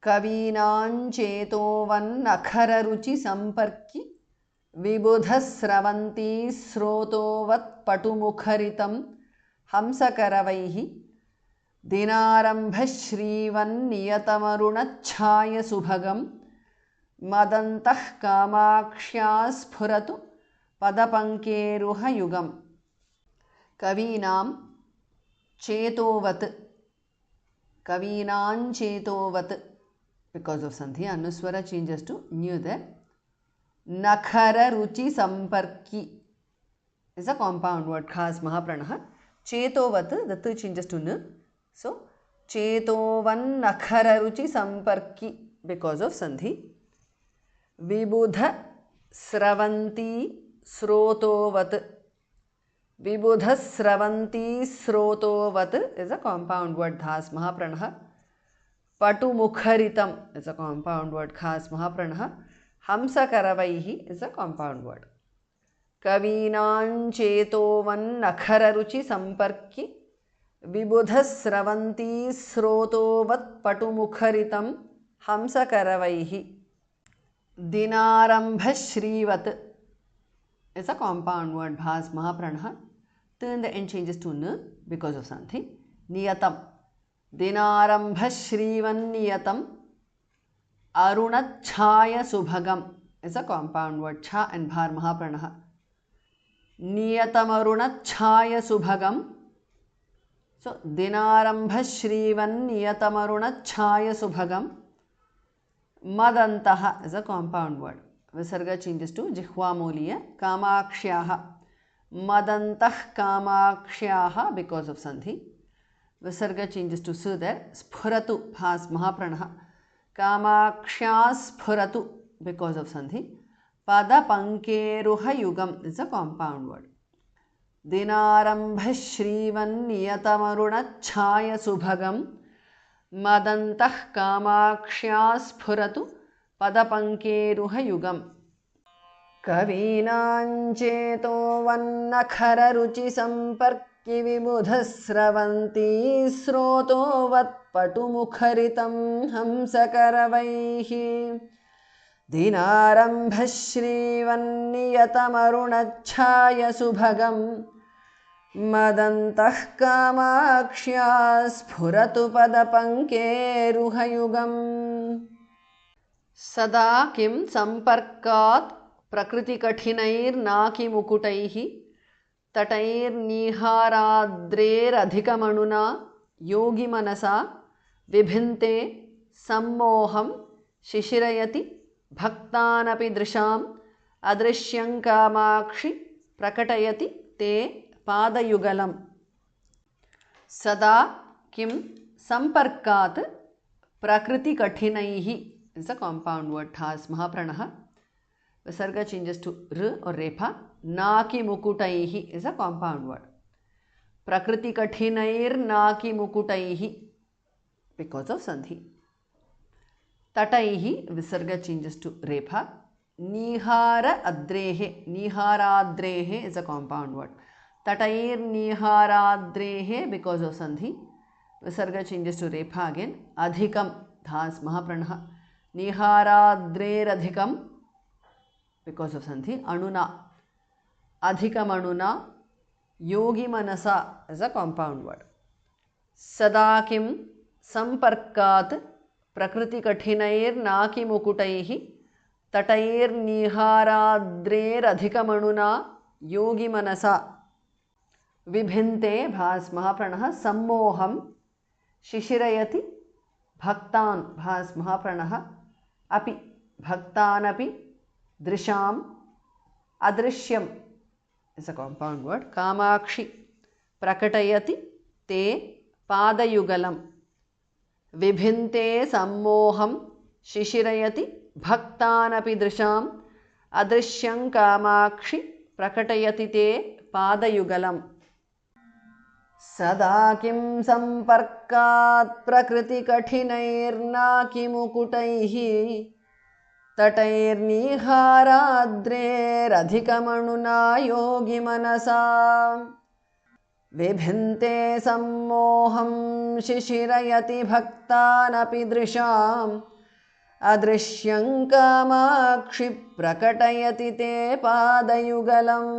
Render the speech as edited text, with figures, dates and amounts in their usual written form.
कवीनाञ्चेतोवन्नखररुचि सम्पर्कि विबुधस्रवन्ती स्रोतोवत्पटुमुखरितं हंसकरवैः दिनारम्भश्रीवन्नियतमरुणच्छायसुभगं मदन्तः कामाक्ष्या स्फुरतु पदपङ्केरुहयुगम् कवीनां चेतोवत् कवीनाञ्चेतोवत् because of sandhi anuswara changes to new there. Nakhara ruchi samparki is a compound word khas mahapranah. Chetovat the tu changes to n. So chetovan nakhara ruchi samparki because of sandhi. Vibudha sravanti srotovat. Vibudha sravanti srotovat is a compound word khas mahapranah. Patumukharitam is a compound word khas mahapranah. Hamsakaravaihi is a compound word. Kavinanchetovannakhararuchi samparki vibudhasravanti srotovat patumukharitam hamsakaravaihi. Dinarambhashrivat is a compound word khas mahapranah. Then the end changes to n because of something. Niyatam. Dinarambhashrivanniyatam Arunachaya Subhagam is a compound word. Cha and bhar mahapranah. Niyatam Arunachaya Subhagam. So Dinarambhashrivanniyatam Arunachaya Subhagam. Madantaha is a compound word. Visarga changes to Jihwamoliya. Kamakshaha. Madantah Kamakshaha because of sandhi. Visarga changes to su there. Spuratu has mahapranah. Kamaksha spuratu because of sandhi. Pada pankeruha yugam is a compound word. Dinarambhashrivan niyatamarunachaya subhagam. Madantah kamaksha spuratu pada pankeruha yugam. Kavinancheto vannakhara ruchi samparki vibudhasravanti srotovat-patumukharitam hamsakaravaihi dinarambhashrivanniyatam-arunachaya subhagam madantah kamakshya sphuratu padapankeruhayugam. Sada kim samparkat prakriti kathinair-naki mukutaihi तटैर्निहाराद्रेरधिकमणुना योगी मनसा विभिन्ते सम्मोहं शिशिरयति भक्तानपि दृशाम् अदृश्यं कामाक्षि प्रकटयति ते पादयुगलम्. सदा किं संपर्कात् प्रकृतिकठिनैः is a compound word has mahapranah. Visarga changes to r or repha. Naki mukutaihi is a compound word. Prakriti kathinair naki mukutaihi because of sandhi. Tataihi visarga changes to repha. Nihara adrehe. Niharadrehe is a compound word. Tatair niharadrehe because of sandhi. Visarga changes to repha again. Adhikam dhas mahapranah. Niharadreradhikam because of sandhi. Anuna. Adhikamanuna. Yogi manasa is a compound word. Sada kim samparkat prakriti kathinair naki mukutaihi tatair niharadrer adhikamanuna yogi manasa vibhinte bhas mahapranah sammoham shishirayati bhaktan bhas mahapranah api bhaktanapi drisham adrishyam is a compound word. Kamakshi prakatayati te padayugalam vibhinte sammoham shishirayati bhaktanapi drisham adrishyam kamakshi prakatayati te padayugalam. Sada kim samparkat prakriti kathinairnaki mukutaihi तटैर्निहाराद्रेरधिकमणुना योगी मनसा विभिन्ते सम्मोहं शिशिरयति भक्तानपि दृशाम् अदृश्यं कामाक्षि प्रकटयति ते पादयुगलम्